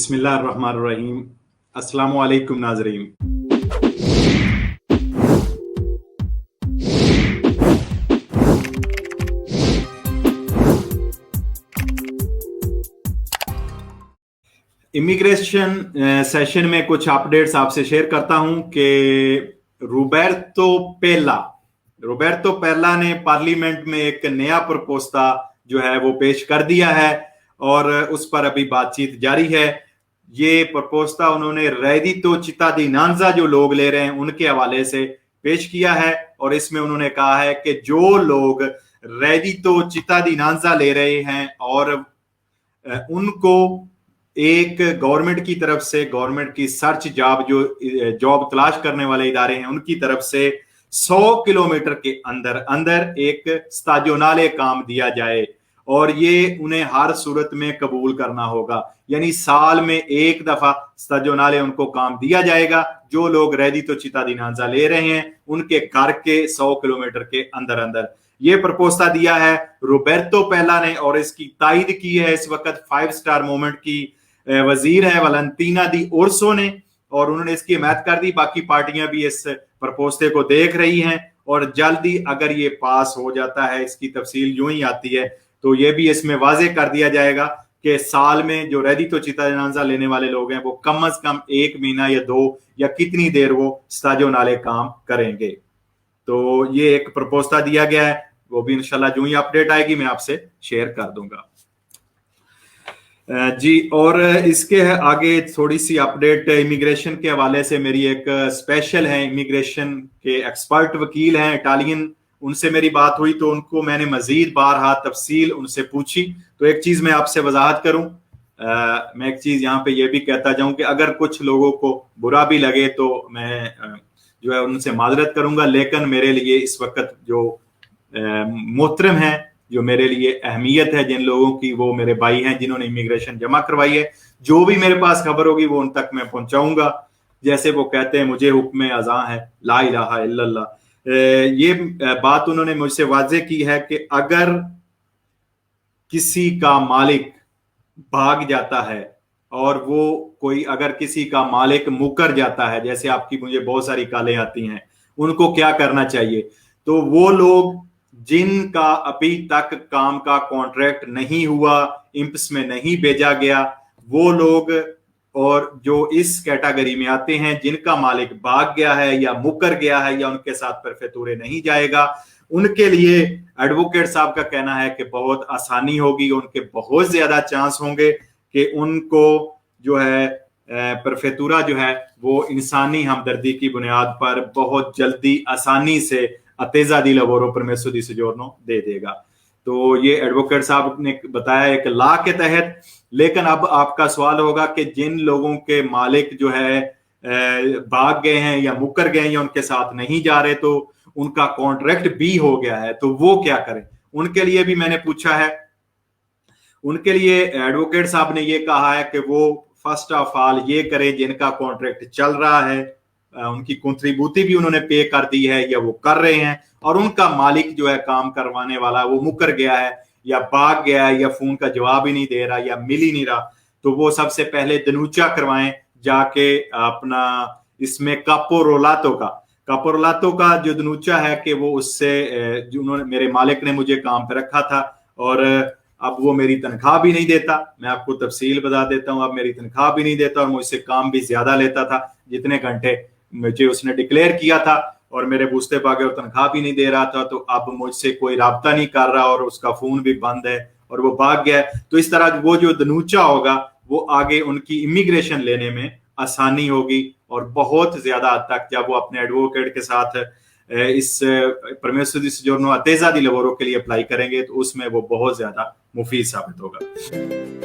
बिस्मिल्लाहिर्रहमानिर्रहीम। अस्सलामु अलैकुम नाज़रीन। इमिग्रेशन सेशन में कुछ अपडेट्स आपसे शेयर करता हूं कि रोबर्टो पेल्ला ने पार्लियामेंट में एक नया प्रपोस्ता जो है वो पेश कर दिया है और उस पर अभी बातचीत जारी है। ये प्रपोस्ता उन्होंने रेडितो चित्ताडिनांजा जो लोग ले रहे हैं उनके हवाले से पेश किया है और इसमें उन्होंने कहा है कि जो लोग रेडितो चित्ताडिनांजा ले रहे हैं और उनको एक गवर्नमेंट की तरफ से, गवर्नमेंट की सर्च जॉब तलाश करने वाले इदारे हैं, उनकी तरफ से 100 किलोमीटर के अंदर अंदर एक स्ताजोनाले काम दिया जाए और ये उन्हें हर सूरत में कबूल करना होगा। यानी साल में एक दफा स्ताजोनाले उनको काम दिया जाएगा। जो लोग रेडितो चित्ताडिनांजा ले रहे हैं उनके घर के 100 किलोमीटर के अंदर अंदर ये प्रपोस्ता दिया है रोबर्टो पेल्ला ने और इसकी तायद की है इस वक्त 5 स्टार मूवमेंट की वजीर है वैलेंटीना दी ओर्सो ने और उन्होंने इसकी हिमायत कर दी। बाकी पार्टियां भी इस प्रपोस्ते को देख रही हैं और जल्दी अगर ये पास हो जाता है, इसकी तफसील यूं ही आती है तो ये भी इसमें वाजे कर दिया जाएगा कि साल में जो रेडितो चित्ताडिनांजा लेने वाले लोग हैं वो कम से कम 1 महीना या 2 या कितनी देर वो स्ताजोनाले काम करेंगे। तो ये एक प्रपोस्ता दिया गया है, वो भी इंशाल्लाह जो ही अपडेट आएगी मैं आपसे शेयर कर दूंगा जी। और इसके आगे थोड़ी सी अपडेट इमिग्रेशन के हवाले से मेरी एक स्पेशल है, इमिग्रेशन के एक्सपर्ट वकील हैं इटालियन, उनसे मेरी बात हुई तो उनको मैंने मजीद बारहा तफसील उनसे पूछी। तो एक चीज मैं आपसे वजाहत करूं, मैं एक चीज यहाँ पे ये भी कहता जाऊं कि अगर कुछ लोगों को बुरा भी लगे तो मैं जो है उनसे माजरत करूंगा, लेकिन मेरे लिए इस वक्त जो मोहतरम है, जो मेरे लिए अहमियत है जिन लोगों की, वो मेरे भाई हैं जिन्होंने इमिग्रेशन जमा करवाई है। जो भी मेरे पास खबर होगी वो उन तक मैं पहुंचाऊंगा। जैसे वो कहते हैं मुझे हुक्म अज़ां है ला इलाहा इल्लल्लाह, ये बात उन्होंने मुझसे वाज़े की है कि अगर किसी का मालिक भाग जाता है और वो कोई अगर किसी का मालिक मुकर जाता है, जैसे आपकी मुझे बहुत सारी कॉलें आती हैं, उनको क्या करना चाहिए। तो वो लोग जिनका अभी तक काम का कॉन्ट्रैक्ट नहीं हुआ, इंप्स में नहीं भेजा गया, वो लोग और जो इस कैटेगरी में आते हैं जिनका मालिक भाग गया है या मुकर गया है या उनके साथ परफेतूरे नहीं जाएगा, उनके लिए एडवोकेट साहब का कहना है कि बहुत आसानी होगी, उनके बहुत ज्यादा चांस होंगे कि उनको जो है परफेतूरा जो है वो इंसानी हमदर्दी की बुनियाद पर बहुत जल्दी आसानी से अतेजा दी लवोरो परमेसो दी सजोरनो दे देगा। तो ये एडवोकेट साहब ने बताया एक लॉ के तहत। लेकिन अब आपका सवाल होगा कि जिन लोगों के मालिक जो है भाग गए हैं या मुकर गए हैं या उनके साथ नहीं जा रहे, तो उनका कॉन्ट्रैक्ट भी हो गया है, तो वो क्या करें। उनके लिए भी मैंने पूछा है, उनके लिए एडवोकेट साहब ने ये कहा है कि वो फर्स्ट ऑफ ऑल ये करे जिनका कॉन्ट्रैक्ट चल रहा है, उनकी कंट्रीब्यूटी भी उन्होंने पे कर दी है या वो कर रहे हैं, और उनका मालिक जो है काम करवाने वाला वो मुकर गया है या भाग गया है या फोन का जवाब ही नहीं दे रहा या मिल ही नहीं रहा, तो वो सबसे पहले दनूचा करवाएं जाके अपना इसमें कापोरोलातो का जो दनूचा है कि वो उससे जो उन्होंने मेरे मालिक ने मुझे काम पे रखा था और अब वो मेरी तनख्वाह भी नहीं देता। मैं आपको तफसील बता देता हूँ, अब मेरी तनख्वाह भी नहीं देता और मुझसे काम भी ज्यादा लेता था जितने घंटे मुझे उसने डिक्लेयर किया था, और मेरे बूझते पागे और तनख्वाह भी नहीं दे रहा था। तो अब मुझसे कोई राब्ता नहीं कर रहा और उसका फोन भी बंद है और वो भाग गया। तो इस तरह वो जो दनूचा होगा वो आगे उनकी इमिग्रेशन लेने में आसानी होगी और बहुत ज्यादा हद तक जब वो अपने एडवोकेट के साथ इस परमेसो दी सजोरनो अतेजा दी लवोरो के लिए अप्लाई करेंगे तो उसमें वो बहुत ज्यादा मुफीद साबित होगा।